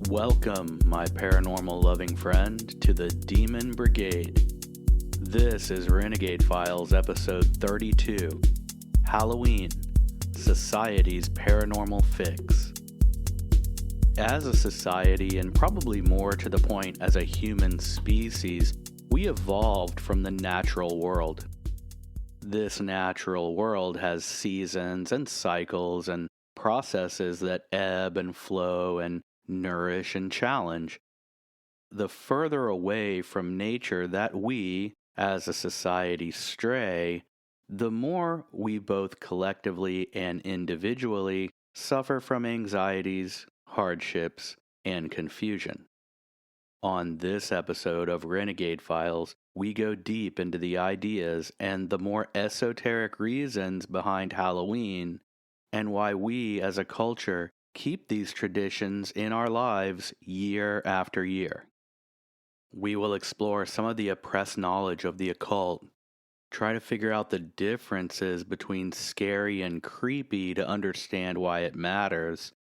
Welcome, my paranormal loving friend, to the Demon Brigade. This is Renegade Files episode 32, Halloween, Society's Paranormal Fix. As a society, and probably more to the point as a human species, we evolved from the natural world. This natural world has seasons and cycles and processes that ebb and flow and nourish and challenge. The further away from nature that we, as a society, stray, the more we both collectively and individually suffer from anxieties, hardships, and confusion. On this episode of Renegade Files, we go deep into the ideas and the more esoteric reasons behind Halloween and why we as a culture keep these traditions in our lives year after year. We will explore some of the oppressed knowledge of the occult, try to figure out the differences between scary and creepy to understand why it matters,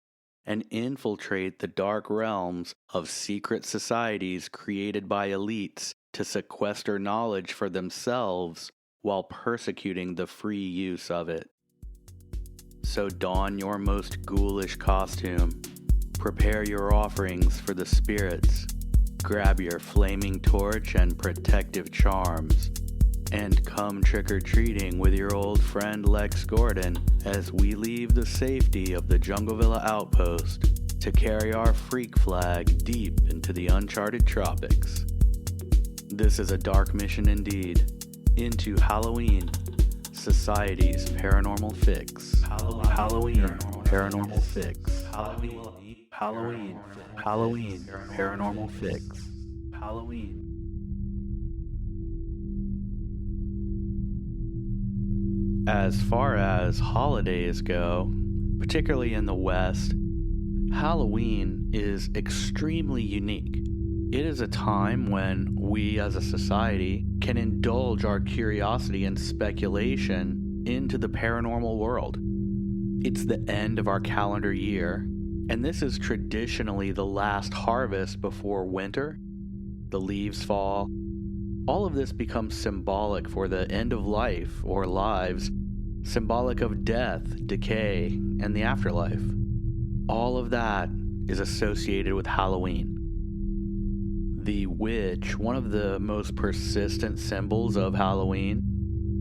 and infiltrate the dark realms of secret societies created by elites to sequester knowledge for themselves while persecuting the free use of it. So don your most ghoulish costume, prepare your offerings for the spirits, grab your flaming torch and protective charms, and come trick-or-treating with your old friend Lex Gordon as we leave the safety of the Jungle Villa Outpost to carry our freak flag deep into the Uncharted Tropics. This is a dark mission indeed, into Halloween, Society's Paranormal Fix. Halloween, Paranormal Fix. Halloween, Paranormal Fix. Halloween. As far as holidays go, particularly in the West, Halloween is extremely unique. It is a time when we as a society can indulge our curiosity and speculation into the paranormal world. It's the end of our calendar year, and this is traditionally the last harvest before winter. The leaves fall. All of this becomes symbolic for the end of life or lives, symbolic of death, decay, and the afterlife. All of that is associated with Halloween. The witch, one of the most persistent symbols of Halloween,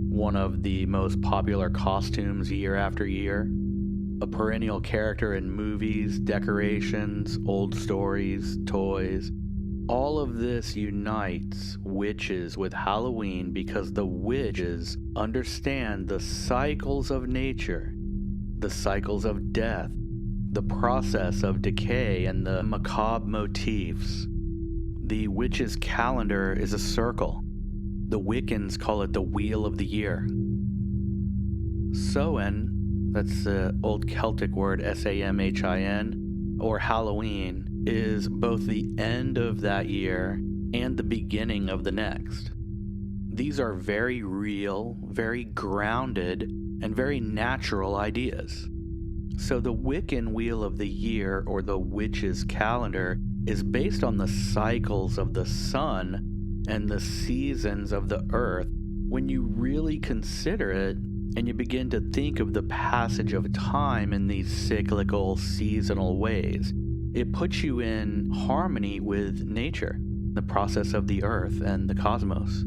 one of the most popular costumes year after year, a perennial character in movies, decorations, old stories, toys. All of this unites witches with Halloween because the witches understand the cycles of nature, the cycles of death, the process of decay, and the macabre motifs. The witch's calendar is a circle. The Wiccans call it the Wheel of the Year. Samhain, that's the old Celtic word Samhain, or Halloween, is both the end of that year and the beginning of the next. These are very real, very grounded, and very natural ideas. So the Wiccan Wheel of the Year, or the witch's calendar, is based on the cycles of the sun and the seasons of the earth. When you really consider it and you begin to think of the passage of time in these cyclical, seasonal ways, it puts you in harmony with nature, the process of the earth and the cosmos.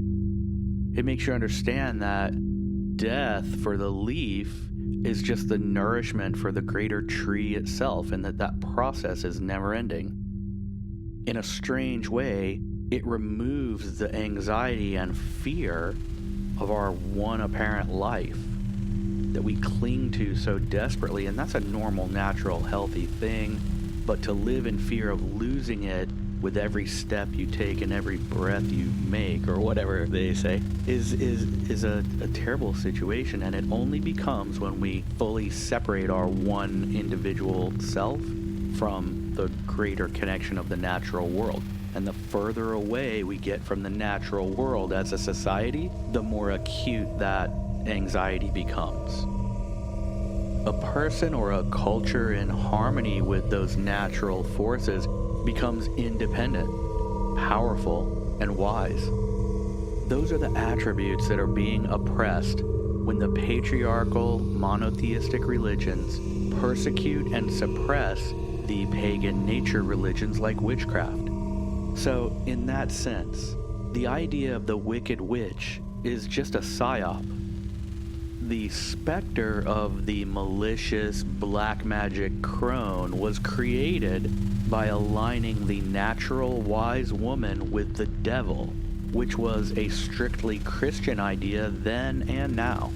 It makes you understand that death for the leaf is just the nourishment for the greater tree itself, and that process is never ending. In a strange way, it removes the anxiety and fear of our one apparent life that we cling to so desperately, and that's a normal, natural, healthy thing. But to live in fear of losing it with every step you take and every breath you make, or whatever they say, is a terrible situation, and it only becomes when we fully separate our one individual self from the greater connection of the natural world. And the further away we get from the natural world as a society, the more acute that anxiety becomes. A person or a culture in harmony with those natural forces becomes independent, powerful, and wise. Those are the attributes that are being oppressed when the patriarchal, monotheistic religions persecute and suppress the pagan nature religions like witchcraft. So, in that sense, the idea of the wicked witch is just a psyop. The specter of the malicious black magic crone was created by aligning the natural wise woman with the devil, which was a strictly Christian idea then and now.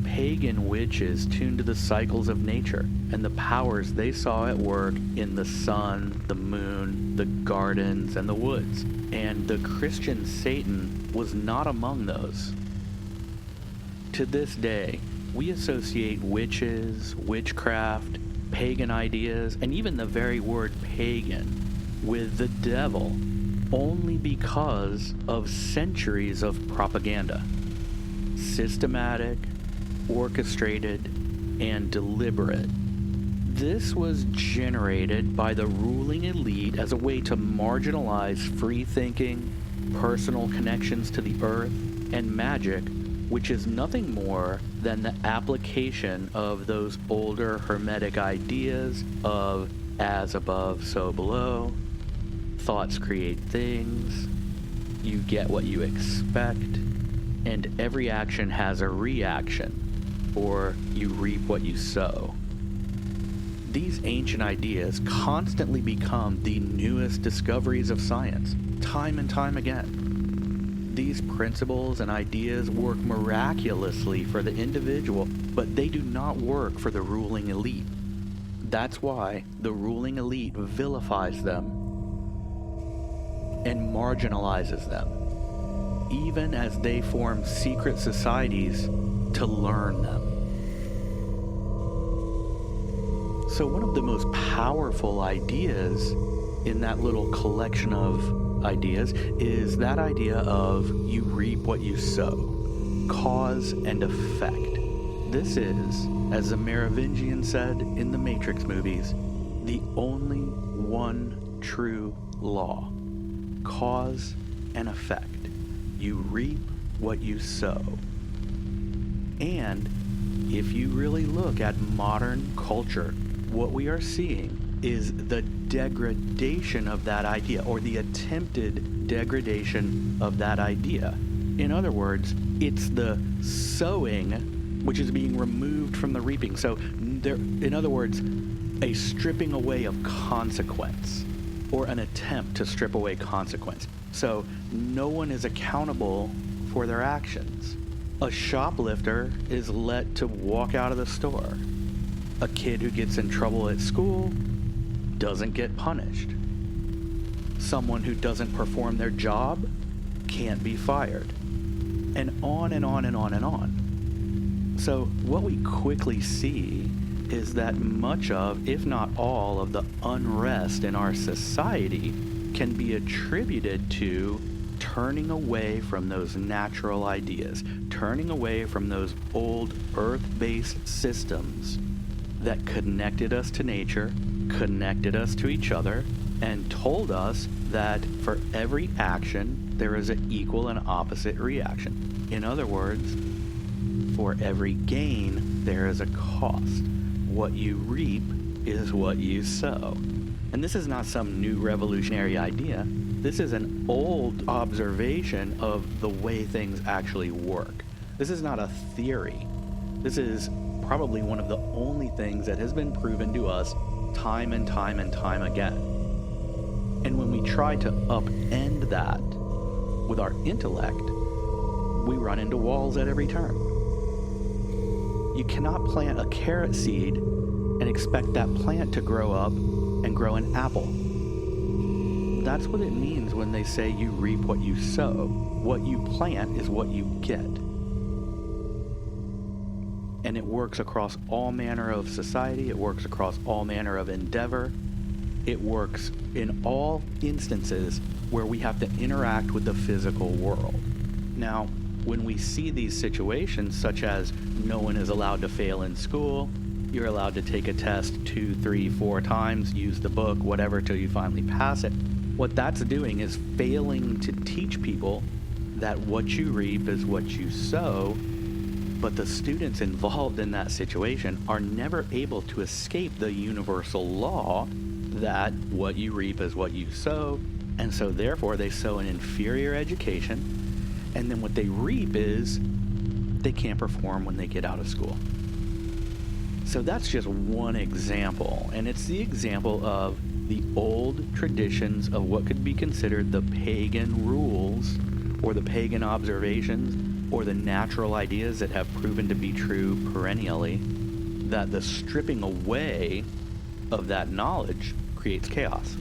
Pagan witches tuned to the cycles of nature and the powers they saw at work in the sun, the moon, the gardens, and the woods. And the Christian Satan was not among those. To this day, we associate witches, witchcraft, pagan ideas, and even the very word pagan with the devil only because of centuries of propaganda. Systematic, orchestrated, and deliberate. This was generated by the ruling elite as a way to marginalize free thinking, personal connections to the earth, and magic, which is nothing more than the application of those older Hermetic ideas of as above, so below, thoughts create things, you get what you expect, and every action has a reaction, or you reap what you sow. These ancient ideas constantly become the newest discoveries of science, time and time again. These principles and ideas work miraculously for the individual, but they do not work for the ruling elite. That's why the ruling elite vilifies them and marginalizes them, even as they form secret societies to learn them. So one of the most powerful ideas in that little collection of ideas is that idea of you reap what you sow, cause and effect. This is, as the Merovingian said in the Matrix movies, the only one true law, cause and effect. You reap what you sow. And if you really look at modern culture, what we are seeing is the degradation of that idea, or the attempted degradation of that idea. In other words, it's the sowing which is being removed from the reaping. So, in other words, a stripping away of consequence, or an attempt to strip away consequence. So, no one is accountable for their actions. A shoplifter is let to walk out of the store. A kid who gets in trouble at school doesn't get punished. Someone who doesn't perform their job can't be fired. And on and on and on and on. So what we quickly see is that much of, if not all, of the unrest in our society can be attributed to turning away from those natural ideas, turning away from those old earth-based systems that connected us to nature, connected us to each other, and told us that for every action there is an equal and opposite reaction. In other words, for every gain there is a cost. What you reap is what you sow. And this is not some new revolutionary idea. This is an old observation of the way things actually work. This is not a theory. This is probably one of the only things that has been proven to us time and time and time again. And when we try to upend that with our intellect, we run into walls at every turn. You cannot plant a carrot seed and expect that plant to grow up and grow an apple. That's what it means when they say you reap what you sow. What you plant is what you get. And it works across all manner of society. It works across all manner of endeavor. It works in all instances where we have to interact with the physical world. Now, when we see these situations, such as no one is allowed to fail in school, You're allowed to take a test 2, 3, 4 times, use the book, whatever, till you finally pass it. What that's doing is failing to teach people that what you reap is what you sow, but the students involved in that situation are never able to escape the universal law that what you reap is what you sow, and so therefore they sow an inferior education, and then what they reap is they can't perform when they get out of school. So that's just one example, and it's the example of the old traditions of what could be considered the pagan rules or the pagan observations or the natural ideas that have proven to be true perennially, that the stripping away of that knowledge creates chaos.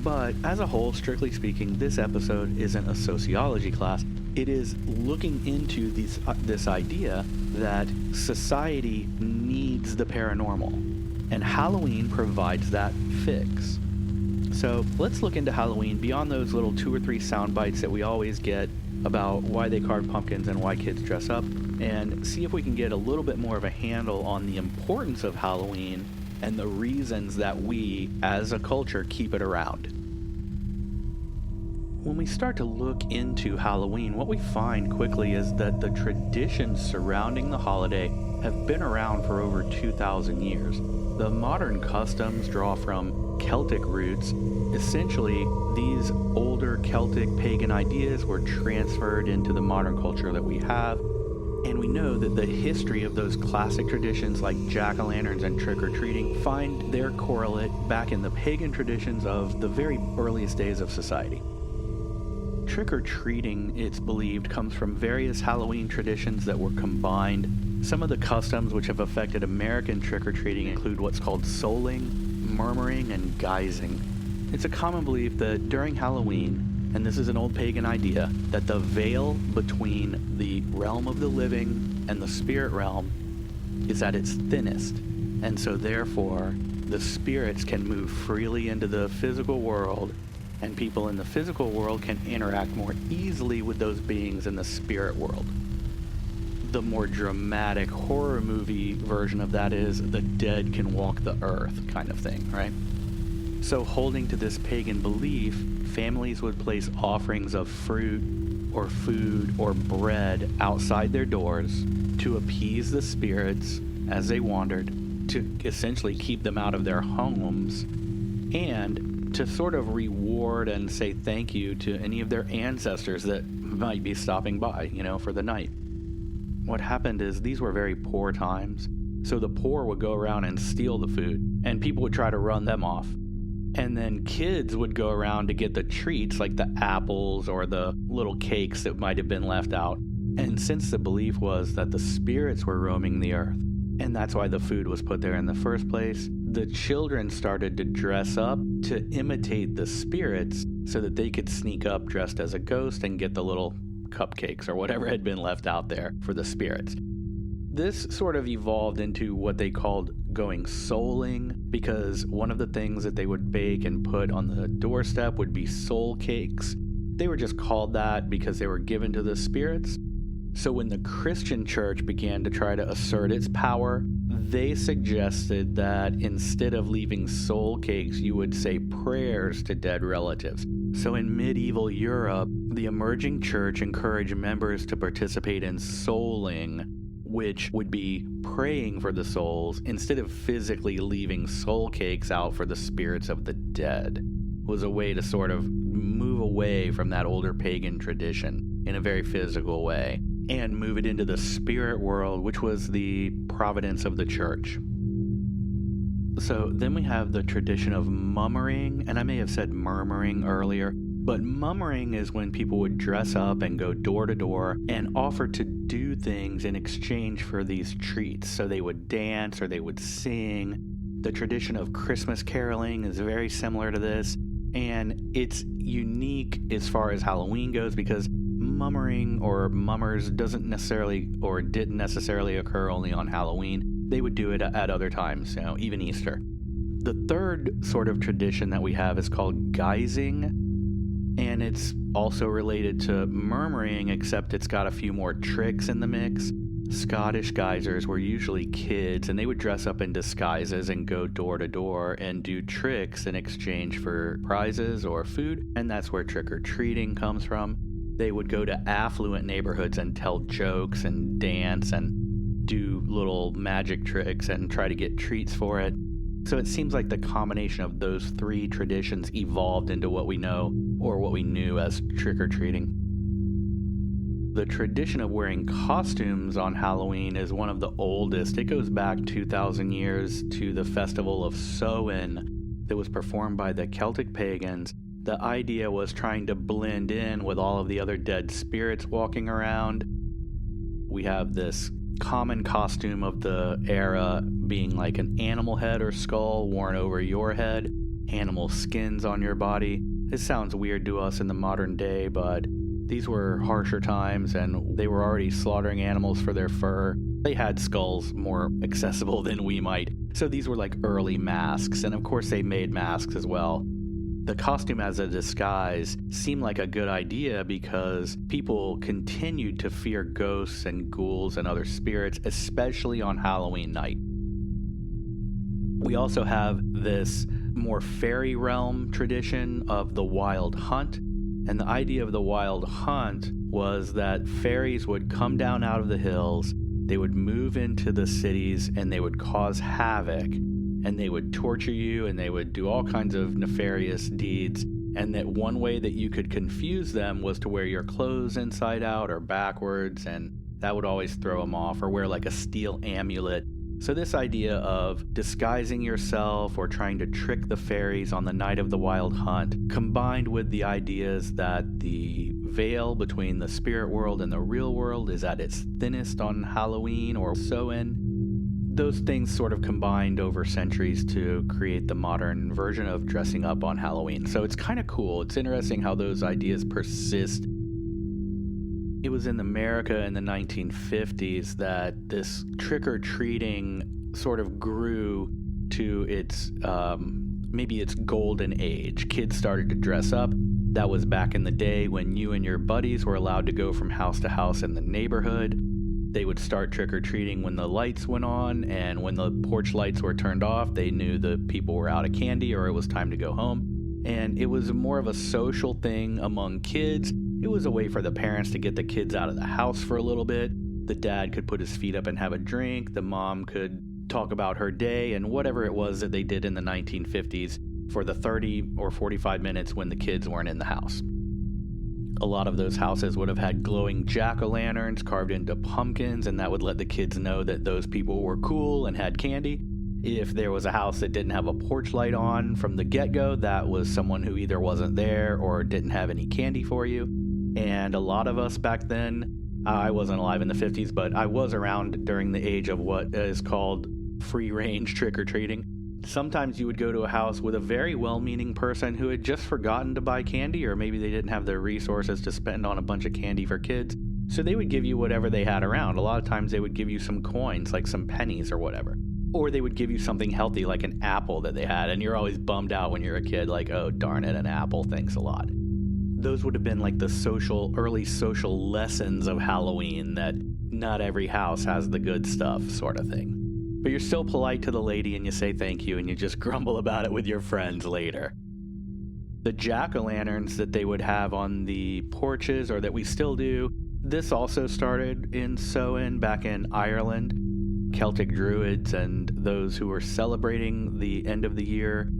But as a whole, strictly speaking, this episode isn't a sociology class. It is looking into this idea that society needs the paranormal, and Halloween provides that fix. So let's look into Halloween beyond those little 2 or 3 sound bites that we always get about why they carve pumpkins and why kids dress up, and see if we can get a little bit more of a handle on the importance of Halloween and the reasons that we, as a culture, keep it around. When we start to look into Halloween, what we find quickly is that the traditions surrounding the holiday have been around for over 2,000 years. The modern customs draw from Celtic roots. Essentially, these older Celtic pagan ideas were transferred into the modern culture that we have, and we know that the history of those classic traditions like jack-o'-lanterns and trick-or-treating find their correlate back in the pagan traditions of the very earliest days of society. Trick-or-treating, it's believed, comes from various Halloween traditions that were combined. Some of the customs which have affected American trick-or-treating include what's called souling, murmuring, and guising. It's a common belief that during Halloween, and this is an old pagan idea, that the veil between the realm of the living and the spirit realm is at its thinnest, and so therefore the spirits can move freely into the physical world, and people in the physical world can interact more easily with those beings in the spirit world. The more dramatic horror movie version of that is the dead can walk the earth kind of thing, right? So holding to this pagan belief, families would place offerings of fruit or food or bread outside their doors to appease the spirits as they wandered, to essentially keep them out of their homes, and to sort of reward and say thank you to any of their ancestors that might be stopping by, for the night. What happened is these were very poor times, so the poor would go around and steal the food, and people would try to run them off. And then kids would go around to get the treats, like the apples or the little cakes that might have been left out. And since the belief was that the spirits were roaming the earth, and that's why the food was put there in the first place, the children started to dress up to imitate the spirits so that they could sneak up dressed as a ghost and get the little cupcakes or whatever had been left out there for the spirits. This sort of evolved into what they called going souling, because one of the things that they would bake and put on the doorstep would be soul cakes. They were just called that because they were given to the spirits. So when the Christian church began to try to assert its power, they suggested that instead of leaving soul cakes, you would say prayers to dead relatives. So in medieval Europe, the emerging church encouraged members to participate in souling, which would be praying for the souls instead of physically leaving soul cakes out for the spirits of the dead. It was a way to sort of move away from that older pagan tradition in a very physical way and move it into the spirit world, which was the providence of the church. So then we have the tradition of mummering, and I may have said murmuring earlier, but mummering is when people would dress up and go door to door and offer to do things in exchange for these treats. So they would dance or they would sing. The tradition of Christmas caroling is very similar to this, and it's unique as far as Halloween goes because mummering or mummers didn't necessarily occur only on Halloween. They would do it at other times, even Easter. The third sort of tradition that we have is called guising, and it's also related to murmuring, except it's got a few more tricks in the mix. Scottish geysers were usually kids, and they would dress up in disguises and go door to door and do tricks in exchange for prizes or food, and that's where trick-or-treating comes from. They would go to affluent neighborhoods and tell jokes and dance and do little magic tricks and try to get treats for it. So it seems like the combination of those three traditions evolved into what we know, or what we knew as trick-or-treating. The tradition of wearing costumes on Halloween is one of the oldest. It goes back 2,000 years to the festival of Samhain that was performed by the Celtic pagans. The idea was trying to blend in with all of the other dead spirits walking around. We have this common costume of the era being like an animal head or skull worn over your head, animal skins on your body. This sounds weird to us in the modern day, but these were harsher times, and they were already slaughtering animals for their fur. They had skulls more accessible than we might. So these were like early masks, and of course they made masks as well. The costume as a disguise seemed like a good idea because people continued to fear ghosts and ghouls and other spirits, especially on Halloween night. We also have this more fairy realm tradition of the wild hunt. And the idea of the wild hunt was that fairies would come down out of the hills, they would move into the cities, and they would cause havoc, and they would torture you, and they would do all kinds of nefarious deeds. And that one way that you could confuse them was to wear your clothes inside out or backwards, and that would always throw them off, or wear like a steel amulet. So this idea of disguising yourself or trying to trick the fairies on the night of the wild hunt, combined with the ideas that the veil between the spirit world and the real world is at its thinnest on Halloween or Samhain, those things sort of combined over centuries to create the modern version of dressing up on Halloween. So it's kind of cool. It's interesting how those ideas persist. It was in America in the 1950s that this trick-or-treating sort of grew to its, maybe its golden age. Kids started to dress up. That was back in the day when you and your buddies were allowed to go from house to house in the neighborhood. They would start trick-or-treating when the lights went on, and when the porch lights were turned off, they knew the people were out of candy or it was time to go home. And it was more of a social thing among kids. It was a way for the parents to get the kids out of the house for a little bit. The dad could put his feet up and have a drink. The mom could talk about her day and whatever it was that they did in the 1950s for the 30 or 45 minutes when the kids weren't in the house. A lot of those houses would have had glowing jack-o'-lanterns carved into pumpkins, and that would let the kids know that those people were cool and had candy. If there was a house that didn't have a porch light on from the get-go, that was someone who either wasn't there or didn't have any candy for you. And a lot of us back then, I wasn't alive in the 50s, but I was around during the age of what is called free-range trick-or-treating. Sometimes you would go to a house with a very well-meaning person who had just forgotten to buy candy, or maybe they didn't have the resources to spend on a bunch of candy for kids. So they would give you whatever they had around. A lot of times they would give you some coins, like some pennies or whatever. Or they would give you something healthy, like an apple that they had, and you're always bummed out when you're a kid, like, oh, darn it, an apple, thanks a lot. Those would have been like the early social lessons of Halloween, that not every house has the good stuff sort of thing. But you're still polite to the lady and you say thank you and you just grumble about it with your friends later. The jack-o'-lanterns that they would have on the porches, or that we still do, this also started in Samhain back in Ireland. Celtic druids and those who were celebrating the end of the year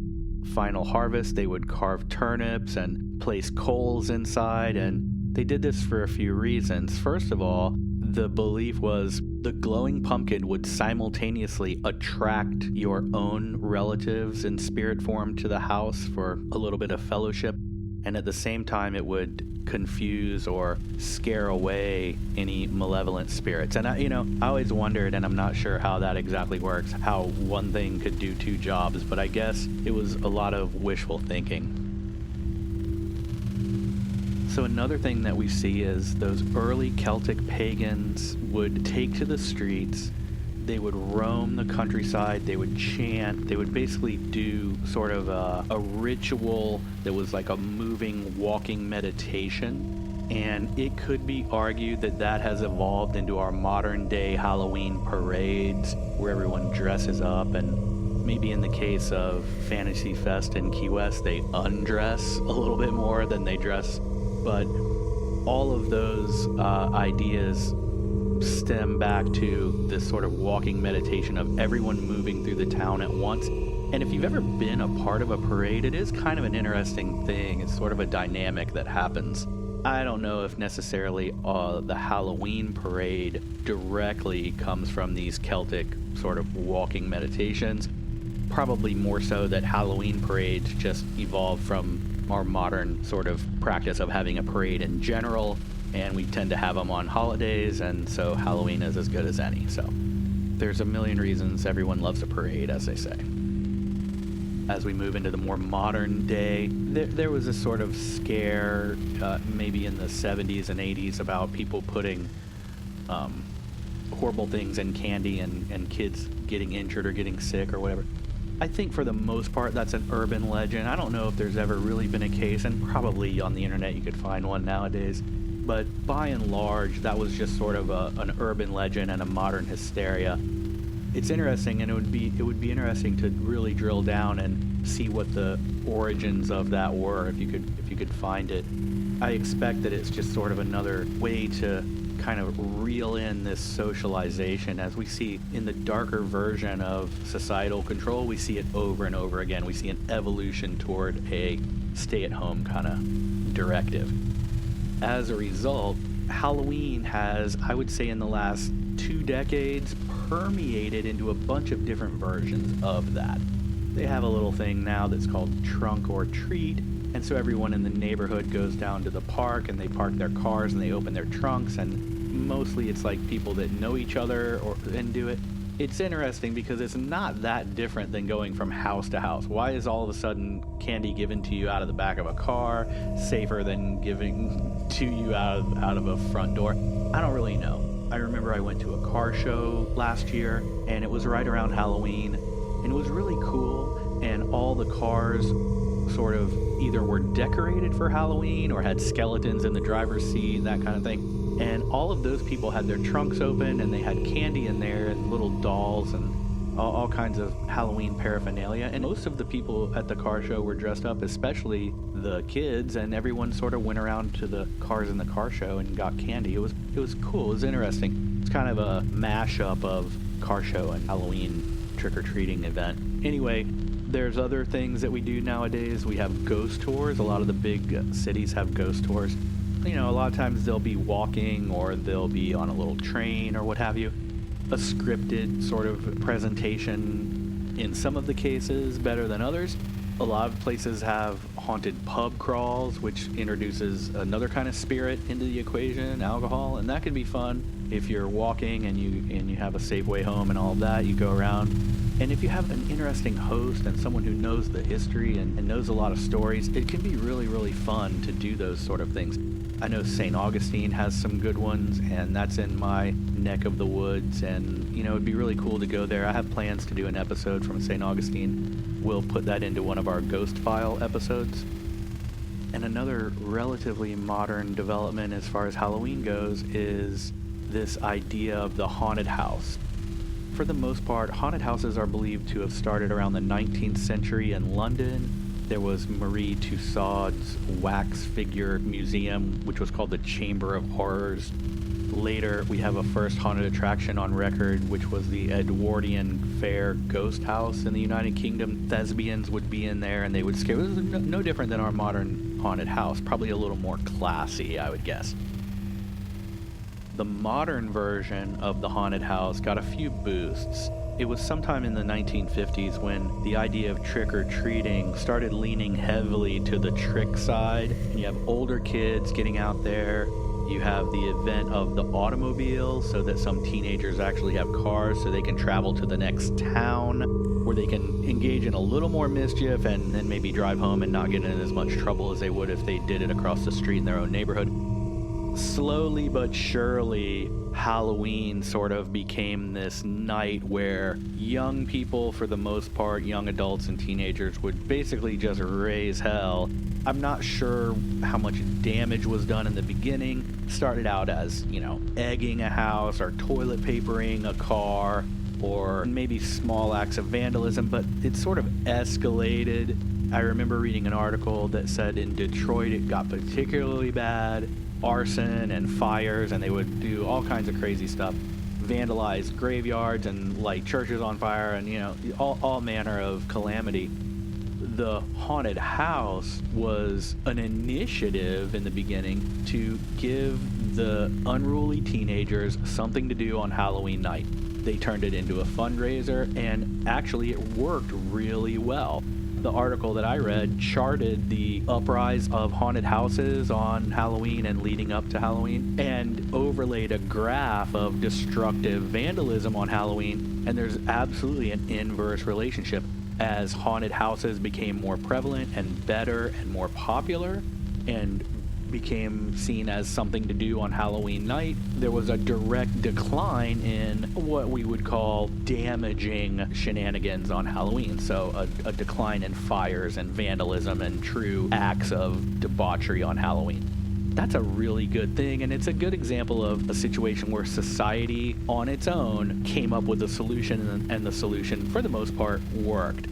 final harvest, they would carve turnips and place coals inside, and they did this for a few reasons. First of all, the belief was the glowing pumpkin would simultaneously attract your own relatives in spirit form to the house for a little bit of fellowship, and at the same time it would confuse or scare away any malevolent spirits. And I always wondered, and I'm not sure how that exactly works, how one thing could do two jobs, but I guess it was a lot of wishful thinking. So another thing that we see is those early Celtic pagans would take to the streets, they would roam the countryside, they would chant, they would basically do sort of a ritual that was like a moving, walking meditation. And it could be argued that that has evolved into our modern day Halloween parades where everyone dresses up, and maybe in the case of Fantasy Fest in Key West, they undress a little bit more than they dress. But all of those ideas stem back to this sort of walking meditation of everyone moving through the town at once. And if you've ever been a part of a parade, it is kind of an interesting thing. It's sort of a dynamic that happens. I don't know if necessarily the Halloween parade directly comes from these Celtic sort of walking meditations. Probably more so that Halloween parades just evolved from our modern sort of practice of having a parade in general, and we tend to have them on holidays, and so Halloween is as good as any. So there's a million reasons everyone loves a parade, as they say. As we move into the more modern day, there was a sort of scare maybe in the 70s and 80s about people putting horrible things in candy and kids getting injured or getting sick or whatever. I think for the most part that's an urban legend. I don't know if there's ever really been a case, and probably on the internet you could find one nowadays. But by and large, that was just sort of an urban legend and a modern hysteria. It's interesting, and it would be interesting to really drill down and see what the origins of that were, if you could find it. I expect that it's just sort of another way to kind of reel in this socialization. As we see in the darker version of societal control, we see it over and over again. We see an evolution toward a stay-at-home kind of directive. As a result, Halloween has, I would say in the last 2 decades, permeated into a bunch of different versions of that. They have a little thing now that's called trunk or treat, and so everyone in the neighborhood goes down to the park and they park their cars and they open their trunks, and mostly it's like people that know each other and do it. It's interesting because it's not that different than going from house to house. Why is all of a sudden candy given to you out of the back of a car safer than giving to you out of a front door? I don't really know. I remember I went to a car show last year, and it was right around Halloween, and it was really cool, and all the cars sort of either were decorated for Halloween or had skeletons in the driver's seat, that kind of thing. And all of those people had their trunks open, and they had candy in there and little dolls and all kinds of Halloween paraphernalia. And most of the people at the car show were dressed up, especially the kids, and everyone sort of went around to the cars in the car show and got candy. It was cool. It was interesting. It's kind of a mashup of car show and Halloween trick-or-treating event. Anyway, there's other things that we do nowadays. We have ghost tours. A lot of the big cities have ghost tours. You know, a lot of times they'll be walking or they'll be on a little train or what have you. A scripted sort of presentation in some of the cases, better than others. A lot of places have haunted pub crawls, which introduces another kind of spirit into the equation, alcohol, and that can be fun. If you're walking and you have a safe way home and all of that, you go around. And if you have an interesting host and someone who knows the history and knows a lot of stories, it can be really, really fun to do those sort of things. I know St. Augustine has some good ones, and that's in my neck of the woods, and you know, it'd be really cool to go there. I have plans to do an episode from St. Augustine. We'll put that into one of our Ghost File episodes. And another relatively modern development as far as Halloween goes is this idea of the haunted house. For the most part, haunted houses are believed to have started around the 19th century in London. There was Marie Tussaud's wax figure museum, which was called the Chamber of Horrors. Later, we have a first haunted attraction on record, which was the Edwardian Fair Ghost House in the United Kingdom. Thespians would be in there and they would scare. It was no different than our modern haunted house, probably a little more classy, I would guess. The modern version of the haunted house got a few boosts. It was sometime in the 1950s when the idea of trick-or-treating started leaning heavily to the trick side. And you have older kids getting out there. You have the event of the automobile, so that some teenagers actually have cars so they can travel to the next town where they can engage in a little more mischief and then maybe drive home and not get in as much trouble as they would if they did it across the street in their own neighborhood. slowly but surely, Halloween sort of became this night where young people, for the most part, young adults and teenagers, would basically just raise hell. I'm not sure how much damage was done in the beginning. Started out as, egging a house or toilet papering a car or maybe small acts of vandalism, but it sort of escalated. I remember reading an article that said in Detroit it got particularly bad. Arson and fires, and they would do all kinds of crazy stuff, vandalize graveyards and light churches on fire, and all manner of calamity. The haunted house was an initiative in the beginning to give the unruly teenagers something to do on Halloween night. They turned it into a fundraiser, and actually it worked really well. The article that I read charted the uprise of haunted houses on Halloween and leading up to Halloween, and overlaid a graph of destructive vandalism on Halloween, and there's absolutely an inverse relationship. As haunted houses became more prevalent and better and more popular and became seen as something to do on Halloween night, there was a direct decline in what we would call damaging shenanigans on Halloween. So a decline in fires and vandalism and true acts of debauchery on Halloween. That's a really good thing, and it's a good example of a situation where society on its own came up with a solution, and the solution, for the most part, worked.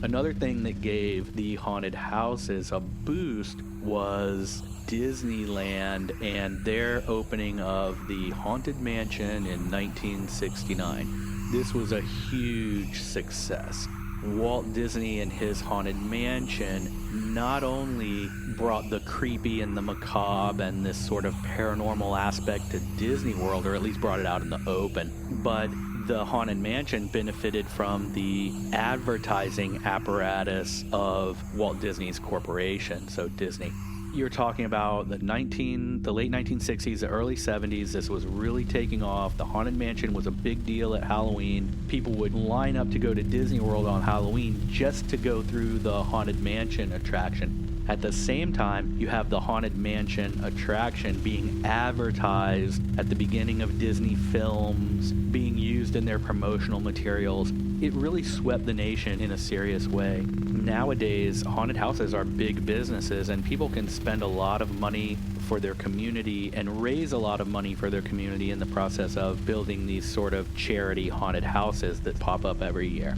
Another thing that gave the haunted houses a boost was Disneyland and their opening of the Haunted Mansion in 1969. This was a huge success. Walt Disney and his Haunted Mansion not only brought the creepy and the macabre and this sort of paranormal aspect to Disney World, or at least brought it out in the open, but the Haunted Mansion benefited from the advertising apparatus of Walt Disney's corporation, so Disney. You're talking about the late 1960s, the early 70s. This was really taking off. The Haunted Mansion was a big deal at Halloween. People would line up to go to Disney World on Halloween just to go through the Haunted Mansion attraction. At the same time, you have the Haunted Mansion attraction being advertised at the beginning of Disney films, being used in their promotional materials. It really swept the nation in a serious way. Nowadays, haunted houses are big businesses, and people can spend a lot of money for their community and raise a lot of money for their community in the process of building these sort of charity haunted houses that pop up every year.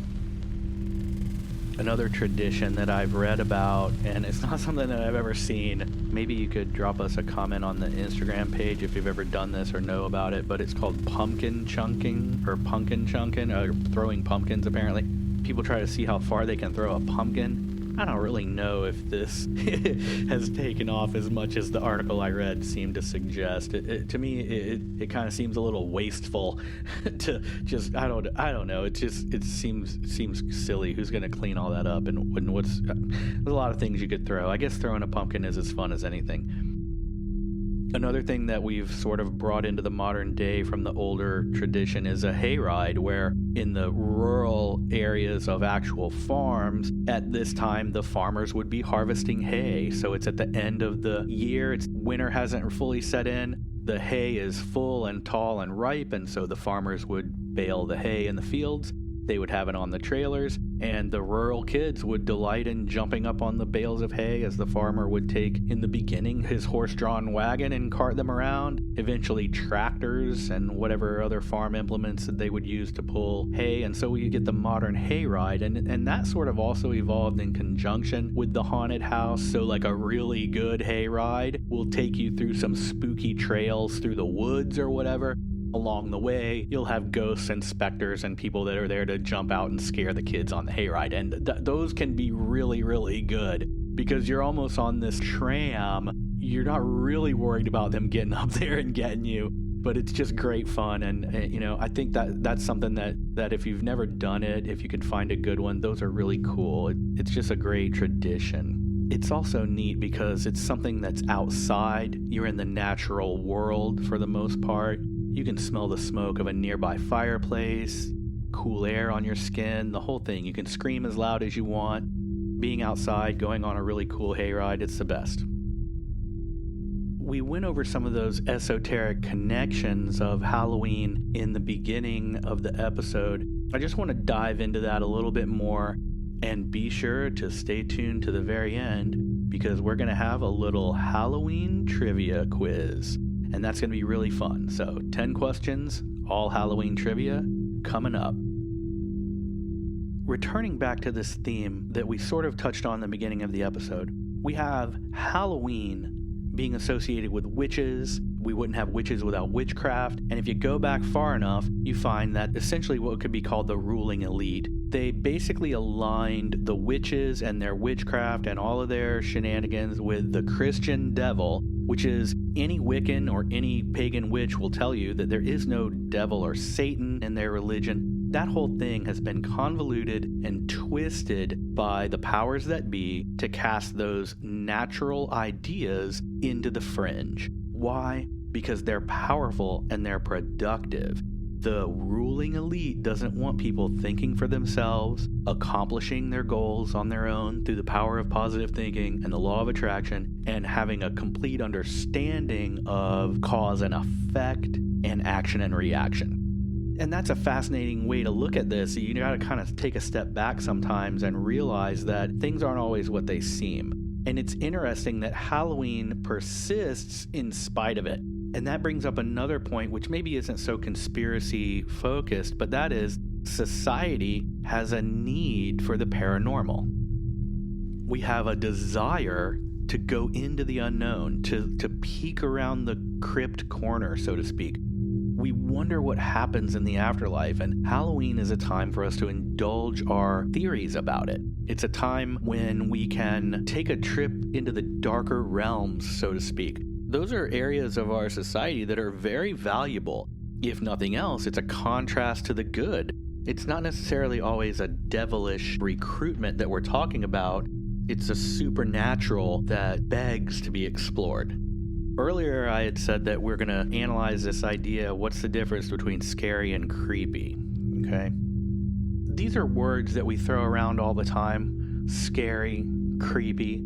Another tradition that I've read about, and it's not something that I've ever seen, maybe you could drop us a comment on the Instagram page if you've ever done this or know about it, but it's called pumpkin chunking, or throwing pumpkins apparently. People try to see how far they can throw a pumpkin. I don't really know if this has taken off as much as the article I read seemed to suggest. To me, it kind of seems a little wasteful to just, I don't know. It seems silly. Who's going to clean all that up? And there's a lot of things you could throw. I guess throwing a pumpkin is as fun as anything. Another thing that we've sort of brought into the modern day from the older tradition is a hayride, where in the rural areas of actual farms, at this time the farmers would be harvesting hay. So it's at the end of the year, winter hasn't fully set in, the hay is full and tall and ripe, and so the farmers would bale the hay in the fields. They would have it on the trailers, and the rural kids would delight in jumping up on the bales of hay as the farmer would take, in the beginning, his horse-drawn wagon and cart them around, eventually tractors and whatever other farm implements that they would use to pull hay, and so you get the modern hayride, and that sort of also evolved in conjunction with the haunted house. So like a really good hayride will take you through some spooky trails through the woods or whatever. Along the way, you'll have ghosts and specters and people that are there to jump out and scare the kids on the hayride. And those can be really, really good because you're almost on this tram. You're not really worried about them getting up there and getting you, but it's just great fun. And I think that's something that if you've never done it, if you can find a good one, those are really cool. It's just a great tradition. It's also neat because it's something that's outside. You're in the natural world for the most part. You can smell the smoke of a nearby fireplace, cool air on your skin, the whole thing. You can scream as loud as you want. Being outside, going on a really cool hayride, it's the best. we went over some of those esoteric connections of Halloween in the beginning of the episode. I just want to dive into that a little bit more, and be sure to stay tuned to the very end because we're going to have a little Halloween trivia quiz, and that's going to be really fun. So 10 questions, all Halloween trivia, coming up. Returning back to this theme that we sort of touched on in the beginning of the episode, we have Halloween being associated with witches. We wouldn't have witches without witchcraft. And if you go back far enough, you find that essentially what could be called the ruling elite, they basically aligned the witches and their witchcraft and all of their shenanigans with the Christian devil, which is any Wiccan or any pagan witch will tell you that there is no devil or Satan in their religion. That whole thing has been convoluted and twisted by the powers that be to cast those natural ideas into the fringe. Why? Because they're powerful and they're productive. The ruling elite doesn't want people thinking for themselves, accomplishing their goals on their own through the power of positive thinking and the law of attraction, and having a complete understanding of cause and effect and action and reaction. And that's a fascinating way to look at this. You got to kind of take a step back sometimes and realize that things aren't always what they seem. And it's interesting that Halloween persists in spite of it. And that brings up another point, which maybe isn't so conspiracy focused, but that is society has a need for the paranormal. We have a desire to go into the unknown, to peek around the crypt corner, so to speak. We wonder what happens in the afterlife, and Halloween is a time for us to indulge our theories about it. It's a time when we can take a trip into the darker realms, so to speak. Those are areas of our society that are very valuable. If nothing else, it's a contrast to the good. It's not necessarily always a devilish recruitment that we're talking about. It's a supernatural that begs to be explored. Earlier, I had said that we're going to analyze this idea, what's the difference between scary and creepy, okay? These are words that we throw around all the time, scary, creepy,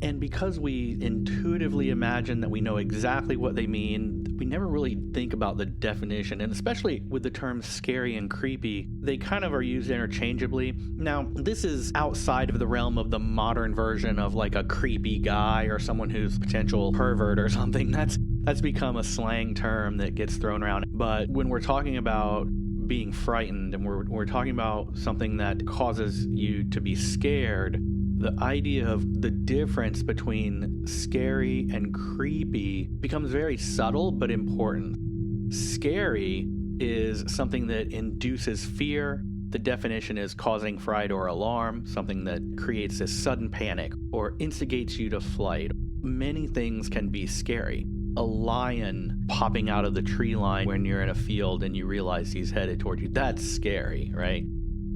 and because we intuitively imagine that we know exactly what they mean, we never really think about the definition, and especially with the terms scary and creepy, they kind of are used interchangeably. Now, this is outside of the realm of the modern version of like a creepy guy or someone who's a potential pervert or something. That's become a slang term that gets thrown around. But when we're talking about being frightened and we're talking about something that causes you to be scared, the idea of the difference between scary and creepy becomes very subtle but important. Scary is something that induces fear. The definition is causing fright or alarm, something that creates this sudden panic or instigates you to flight. Many things can be scary. A lion popping out of the tree line when you're in a field and you realize he's headed toward you, that's scary, right?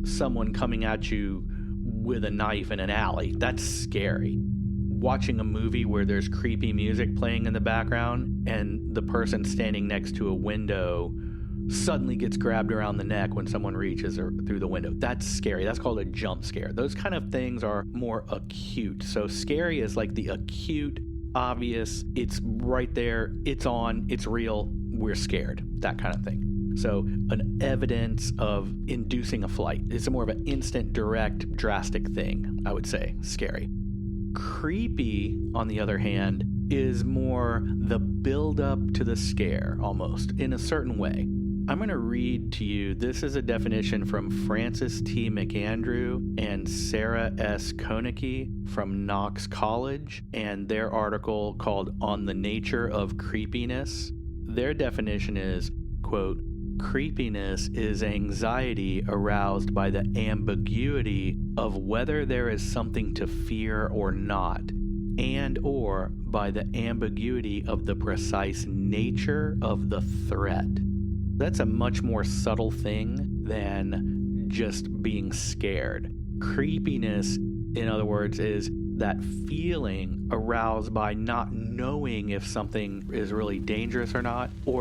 Someone coming at you with a knife in an alley, that's scary. Watching a movie where there's creepy music playing in the background and the person standing next to a window suddenly gets grabbed around the neck when someone reaches through the window, that's scary. That's called a jump scare. Those kind of things are more acute. So scary is like the acute, obvious, it's right there, it's on, it's real, we're scared, that kind of thing. So an evidence of inducing a flight. It's more of an instant, direct, drastic thing, I would say, scary. Creepy, on the other hand, is more the build-up to the scare, almost, in a certain way. I'm going to read to you, this is a definition from Francis T. McAndrew and Sarah S. Konicki from Knox College, and their article called On the Nature of Creepiness. Their definition is, quote, creepiness is anxiety aroused by the ambiguity of whether there is something to fear or not, and or by the ambiguity of the precise nature of the threat. That's a much more subtle thing than just being scared. Creepiness, in other words, is that feeling aroused by not knowing if something is really dangerous or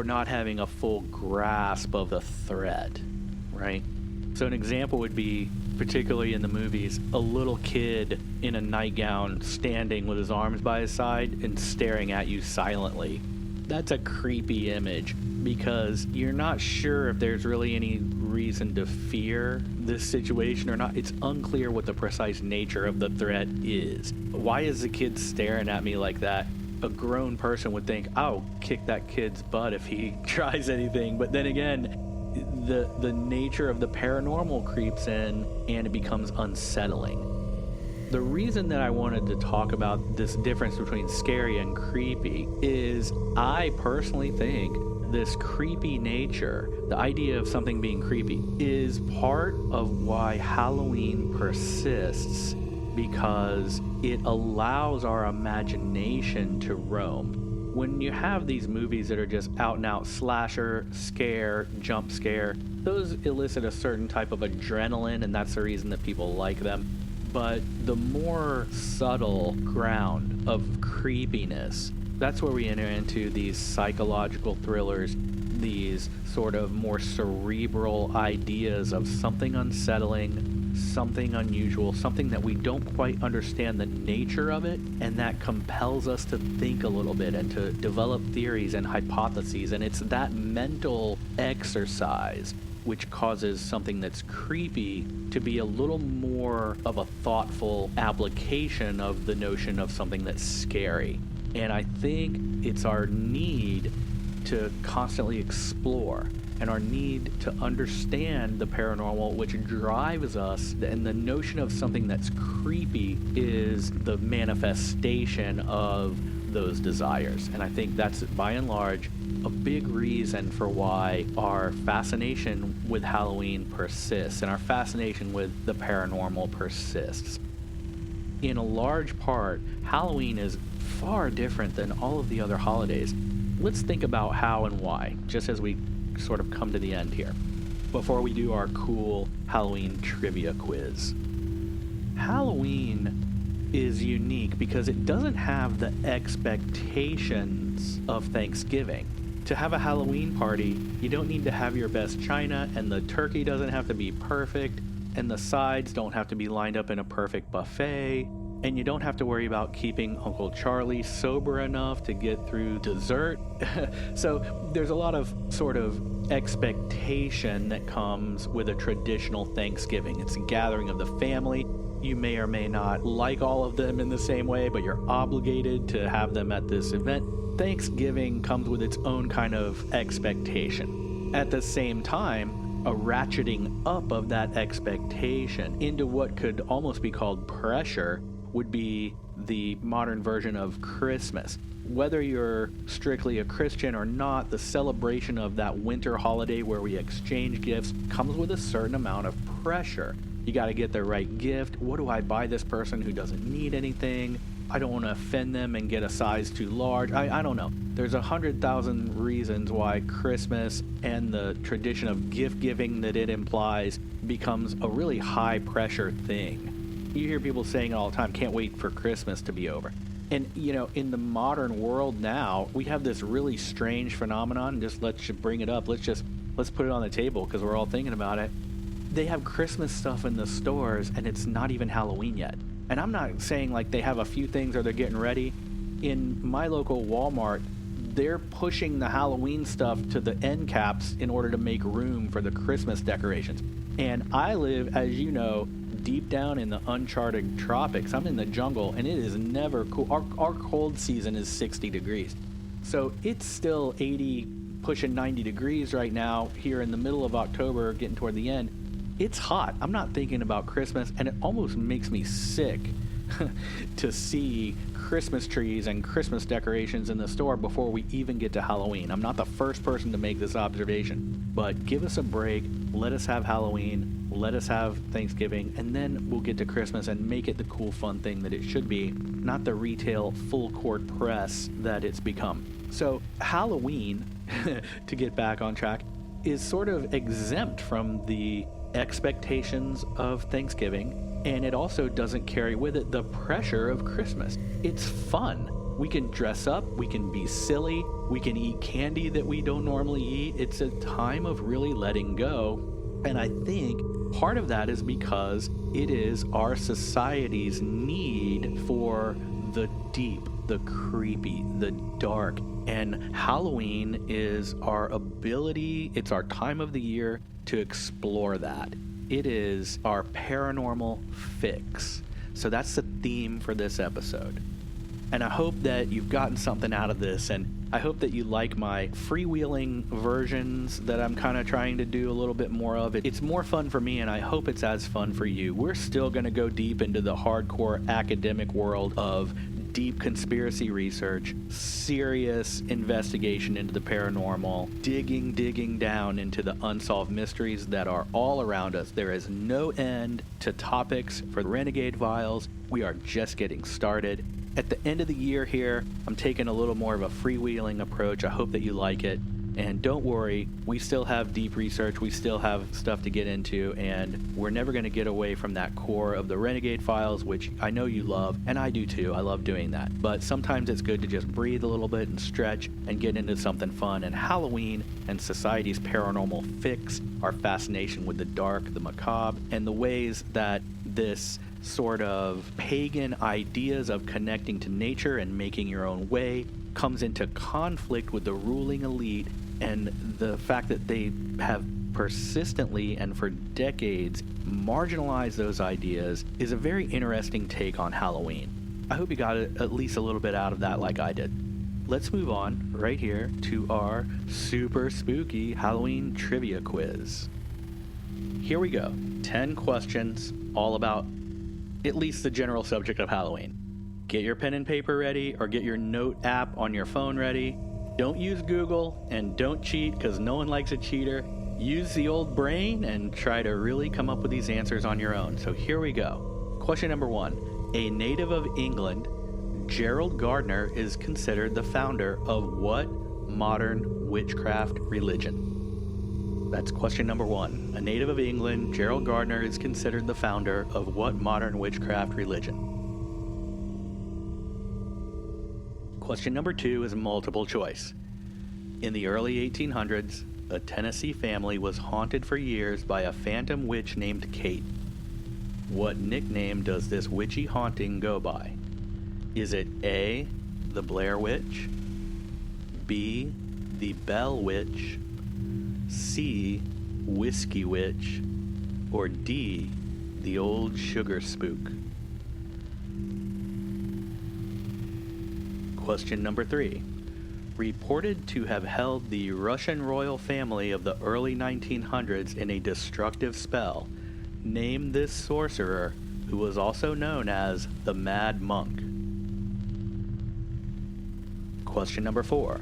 not having a full grasp of the threat, right? So an example would be particularly in the movies, a little kid in a nightgown standing with his arms by his side and staring at you silently. That's a creepy image because you're not sure if there's really any reason to fear this situation or not. It's unclear what the precise nature of the threat is. Why is the kid staring at me like that? A grown person would think, I'll kick that kid's butt if he tries anything. But then again, the nature of the paranormal creeps in and it becomes unsettling. The reason that I wanted to talk about this difference between scary and creepy is I personally think this creepy nature, the idea of something being creepy, is part of why Halloween persists, because it allows our imagination to roam. When you have these movies that are just out and out slasher, scare, jump scare, those elicit a certain type of adrenaline, and that's the reason that people like them. But the more subtle ground of creepiness, that's where we enter into these psychological thrillers, these sort of more cerebral ideas of something unsettling, something unusual, something that we don't quite understand the nature of it, and that compels us to think a little bit and to develop theories and hypotheses. And it's that mental exercise which causes something that's creepy to be a little more of a thoughtful application of the notion of something that's scary. And I think it's our need to constantly explore and our need to understand the paranormal, which drives us, and the notion of something that's creepy is the manifestation of those desires. And I think that's, by and large, a big reason for why our fascination with Halloween persists and our fascination with the paranormal persists. In a large part, Halloween is far different than all of the other holidays. Let's think about how and why, just as we sort of come to the end here, before we do our cool Halloween trivia quiz. Halloween is unique because it doesn't have the expectations of Thanksgiving. To have a Halloween party, you don't need to have your best china, and the turkey doesn't have to be perfect, and the sides don't have to be lined up in a perfect buffet, and you don't have to worry about keeping Uncle Charlie sober enough to get through dessert. So there's a lot of sort of expectation that comes with a traditional Thanksgiving. It's a gathering of the family. You may or may not like all of them in the same way, but you're obligated to have them at this event. Thanksgiving comes with its own kind of expectation. At the same time, a ratcheting up of that expectation into what could almost be called pressure would be the modern version of Christmas. Whether you're strictly a Christian or not, the celebration of that winter holiday where we exchange gifts comes with a certain amount of pressure. You got to get the right gift. What do I buy this person who doesn't need anything? I don't want to offend them and get a size too large. I don't know. There's 100,000 reasons why Christmas and the tradition of gift giving that it implies becomes a really high pressure thing. You hear people saying it all the time, can't wait for Christmas to be over. And, you know, in the modern world now, we have this really strange phenomenon. Let's bring it up. Let's put it on the table because we're all thinking about it. They have Christmas stuff in the stores and it's not even Halloween yet. And I'm not saying like they have a few things or they're getting ready. In my local Walmart, they're pushing the Halloween stuff to the end caps in order to make room for the Christmas decorations. And I live, as you know, deep down in the Uncharted Tropics. I'm in the jungle and it is never cool. Our cold season is 60 degrees. So it's still 80, pushing 90 degrees right now here in the middle of October, getting toward the end. It's hot. I'm not thinking about Christmas, and it almost makes me sick to see Christmas trees and Christmas decorations in the store before we even get to Halloween. I'm not the first person to make this observation, but give us a break. Let us have Halloween. Let us have Thanksgiving, and then we'll get to Christmas and make it the cool, fun thing that it should be, not the retail full court press that it's become. So Halloween, to get back on track, is sort of exempt from the expectations of Thanksgiving, and it also doesn't carry with it the pressure of Christmas. It's fun. We can dress up, we can be silly, we can eat candy that we don't normally eat. It's a time of really letting go, and I think Part of that is because it is our society's need for the deep, the creepy, the dark. And Halloween is our ability, it's our time of the year to explore that. It is our paranormal fix. So that's the theme for this episode. And I hope that you've gotten something out of this, and I hope that you like my freewheeling versions that I'm kind of trying to do a little bit more of. It's more fun for me, and I hope it's as fun for you. We're still going to go deep into the hardcore academic world of deep conspiracy research, serious investigation into the paranormal, digging down into the unsolved mysteries that are all around us. There is no end to topics for the Renegade Files. We are just getting started. At the end of the year here, I'm taking a little more of a freewheeling approach. I hope that you like it. And don't worry, we still have deep research, we still have stuff to get into, and we're never going to get away from that core of the Renegade Files, which I know you love, and I do too. I love doing that. But sometimes it's good to just breathe a little bit and stretch and get into something fun. And Halloween and society's paranormal fix, our fascination with the dark, the macabre, and the ways that this sort of pagan ideas of connecting to nature and making your own way comes into conflict with the ruling elite, and the fact that they have persistently and for decades marginalized those ideas is a very interesting take on Halloween. I hope you got at least a little bit out of that like I did. Let's move on right here to our super spooky Halloween trivia quiz. Here we go. 10 questions all about at least the general subject of Halloween. Get your pen and paper ready, or get your note app on your phone ready. Don't use Google, and don't cheat, because no one likes a cheater. Use the old brain and try to really come up with these answers on your own. So here we go. Question number 1. A native of England, Gerald Gardner is considered the founder of what modern witchcraft religion? That's question number 1. A native of England, Gerald Gardner is considered the founder of what modern witchcraft religion? Question number 2 is multiple choice. In the early 1800s, a Tennessee family was haunted for years by a phantom witch named Kate. What nickname does this witchy haunting go by? Is it A, the Blair Witch, B, the Bell Witch, C, Whiskey Witch, or D, the Old Sugar Spook? Question number 3. Reported to have held the Russian royal family of the early 1900s in a destructive spell, name this sorcerer who was also known as the Mad Monk. Question number 4.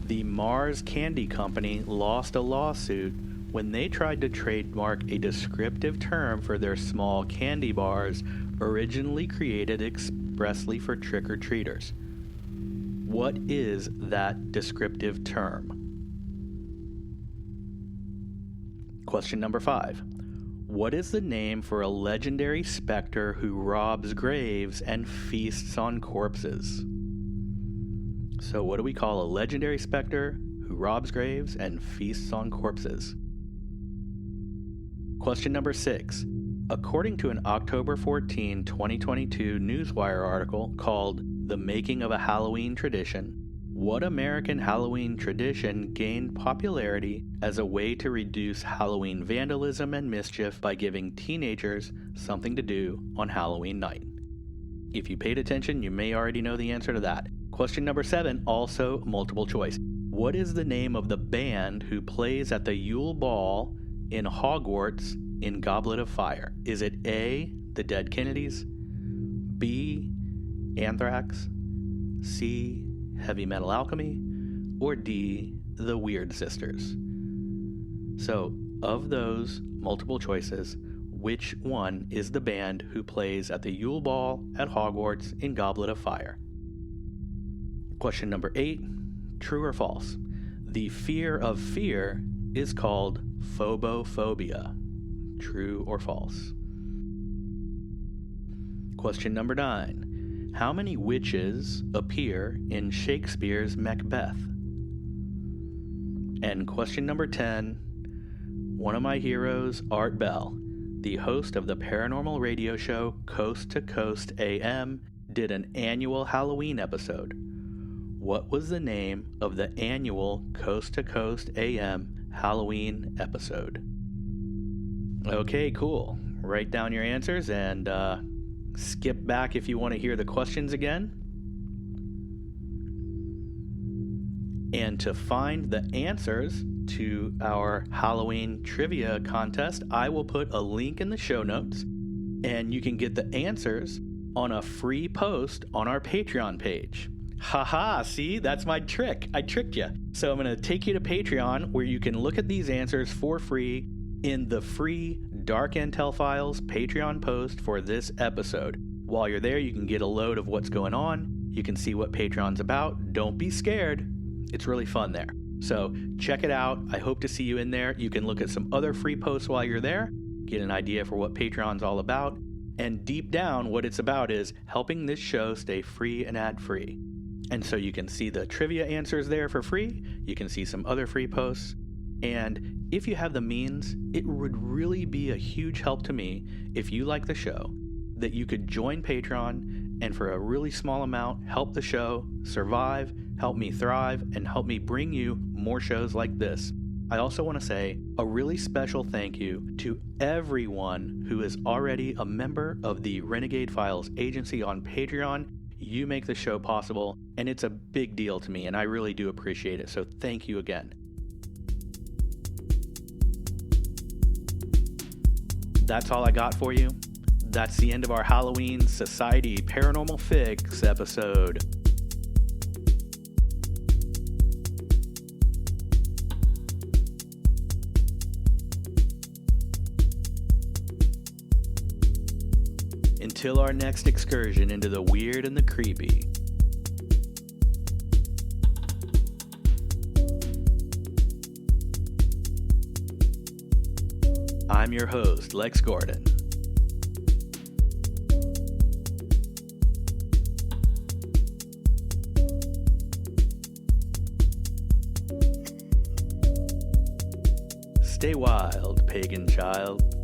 The Mars Candy Company lost a lawsuit when they tried to trademark a descriptive term for their small candy bars originally created expressly for trick-or-treaters. What is that descriptive term? Question number 5. What is the name for a legendary specter who robs graves and feasts on corpses? So what do we call a legendary specter who robs graves and feasts on corpses? Question number 6. According to an October 14, 2022 Newswire article called The Making of a Halloween Tradition, what American Halloween tradition gained popularity as a way to reduce Halloween vandalism and mischief by giving teenagers something to do on Halloween night? If you paid attention, you may already know the answer to that. Question number 7, also multiple choice. What is the name of the band who plays at the Yule Ball in Hogwarts in Goblet of Fire? Is it A, the Dead Kennedys, B, Anthrax, C, Heavy Metal Alchemy, or D, the Weird Sisters? So, of those multiple choices, which one is the band who plays at the Yule Ball at Hogwarts in Goblet of Fire? Question number 8, true or false? The fear of fear is called phobophobia. True or false? Question number 9. How many witches appear in Shakespeare's Macbeth? And question number 10. One of my heroes, Art Bell. the host of the paranormal radio show Coast to Coast AM, did an annual Halloween episode. What was the name of the annual Coast to Coast AM Halloween episode? Okay, cool. Write down your answers and skip back if you want to hear the questions again. And to find the answers to our Halloween trivia contest, I will put a link in the show notes, and you can get the answers on a free post on our Patreon page. Haha, see, that's my trick. I tricked you. So I'm going to take you to Patreon, where you can look at these answers for free in the free Dark Intel Files Patreon post for this episode. While you're there, you can get a load of what's going on. You can see what Patreon's about. Don't be scared. It's really fun there. So check it out. I hope to see you in there. You can look at some other free posts while you're there, get an idea for what Patreon's all about. And deep down, what it's about is helping this show stay free and ad-free. And so you can see the trivia answers there for free. You can see some other free posts. And if you have the means, it would really be a huge help to me if you like the show, that you could join Patreon and for a really small amount, help the show survive, help me thrive, and help me bring you more shows like this. I also want to say a really special thank you to everyone who is already a member of the Renegade Files agency on Patreon. You make the show possible, and it's a big deal to me, and I really do appreciate it, so thank you again. That's all I got for you. That's the end of our Halloween Society Paranormal Fix episode. Until our next excursion into the weird and the creepy. I'm your host, Lex Gordon. Stay wild, pagan child.